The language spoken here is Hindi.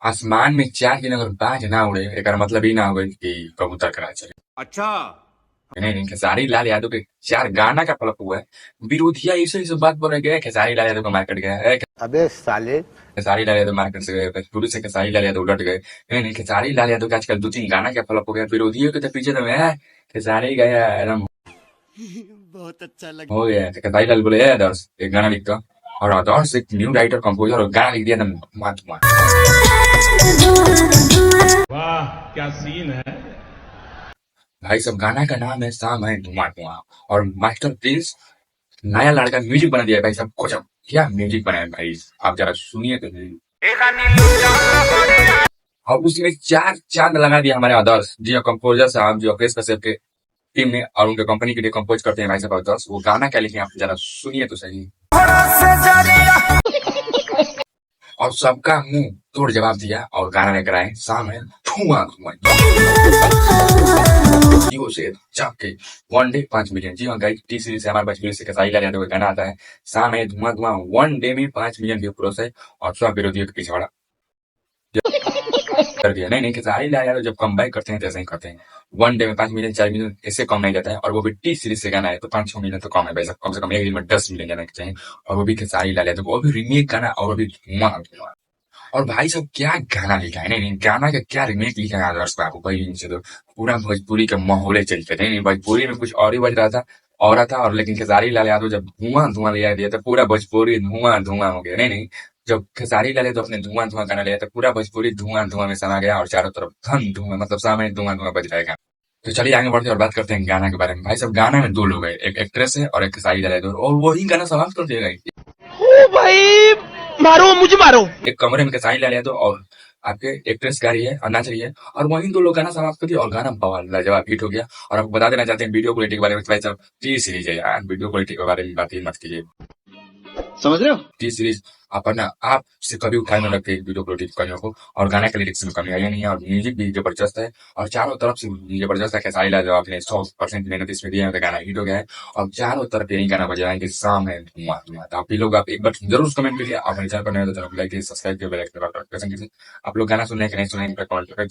आसमान में 4 दिन अगर बाज ना उड़े एकर मतलब ई ना होई कि कबूतर करा चले। अच्छा। नहीं नहीं, खेसारी लाल यादव के 4 गाना का फ्लॉप हुआ है। विरोधिया ऐसे बात बोल रहे हैं खेसारी लाल यादव को मार्केट गया है। अबे साले। खेसारी लाल यादव मार्केट से गए शुरू से खेसारी लाल यादव उलट गए। नहीं नहीं, खेसारी लाल यादव का आजकल 2-3 गाना का फ्लॉप हो गया। विरोधियों के तो पीछे तो है खेसारी गया एकदम बहुत अच्छा लगा। हो गया। तो खेसारी लाल बोले आदर्श एक गाना लिख दो, और आदर्श एक न्यू राइटर कंपोजर और गाना लिख दिया एकदम धुआं। वाह क्या सीन है। भाई सब गाना का नाम है शाम है धुआं धुआं, और मास्टर प्रिंस नया लड़का म्यूजिक बना दिया है भाई साहब। गजब क्या म्यूजिक बनाया है भाई, आप जरा सुनिए तो सही। और उसमें 4 चांद लगा दिया हमारे आदर्श जी, कंपोजर साहब जो अखिलेश कश्यप के टीम ने और उनके कंपनी के लिए कंपोज करते हैं भाई साहब आदर्श। वो गाना क्या लिखे आप जरा सुनिए तो सही। और सबका मुंह तोड़ जवाब दिया और गाना लेकर आए शाम है धुआं धुआं। जियो से चाप के 1 डे 5 मिलियन। जी हाँ गाइस, टी सीरीज से हमारे बचपन से खेसारी लाल यादव का गाना आता है शाम है धुआं धुआं। 1 डे में 5 मिलियन व्यू क्रॉस है और सब विरोधियों के पिछवाड़ा कर दिया। नहीं नहीं, खेसारी लाल यादव जब कम बैक करते हैं तो ऐसे ही करते हैं। 1 डे में 5 मिलियन 4 मिलियन इससे कम नहीं जाता है, और वो भी टी सीरीज से गाना है तो 5-6 मिलियन तो कम है भाई साहब। कम से कम एक दिन में 10 मिलियन जाना चाहिए, और वो भी खेसारी लाल यादव, वो भी रीमेक गाना, और वो भी धुआं धुआं। और भाई साहब क्या गाना लिखा है। नहीं नहीं, गाना का क्या रीमेक लिखा है आदर्श बाबू भाई से तो पूरा भोजपुरी का माहौल चलते थे। नहीं भोजपुरी में कुछ और ही बज रहा था और लेकिन खेसारी लाल यादव जब धुआं धुआं लिया दिया तो पूरा भोजपुरी धुआं धुआं हो गया। नहीं नहीं, जब खेसारी लाल यादव अपने धुआं धुआं गाना लिया तो पूरा भोजपुरी धुआं धुआं में समा गया और चारों तरफ धन धुआं, मतलब सामने धुआं धुआं बज रहेगा। तो चलिए आगे बढ़ते हैं और बात करते हैं गाना के बारे में। भाई साहब गाना में 2 लोग हैं, एक एक्ट्रेस है और एक खेसारी लाल यादव, और वही गाना समाप्त कर देगा। ओ भाई मारो मुझे मारो। एक कमरे में खेसारी लाल यादव और आपके एक्ट्रेस गा रही है और नाच रही है, और वहीं 2 लोग गाना समाप्त कर दिया और गाना बवाल लाजवाब हिट हो गया। और आपको बता देना चाहते हैं वीडियो क्वालिटी के बारे में, भाई साहब टी सीरीज है यार, वीडियो क्वालिटी के बारे में बात ही मत कीजिए। समझ रहे हो? टी सीरीज अपना आप से कभी उठाए न रखते वीडियो क्वालिटी कमियों को, और गाने के लिरिक्स में कमी आई नहीं है, और म्यूजिक भी जबरदस्त है और चारों तरफ से जबरदस्त है। खेसारी लाल यादव अपने 100% मेहनत इसमें दिया है तो गाना हिट हो गया है, और चारों तरफ यही गाना बज रहा है कि शाम है धुआं धुआं। तो आप भी लोग आप एक बार जरूर कमेंट करिए। आप मेरे चैनल पर नए हो तो चैनल को लाइक कीजिए, सब्सक्राइब कीजिए, बेल आइकन दबाकर आप लोग गाना सुनने के नहीं सुनने कमेंट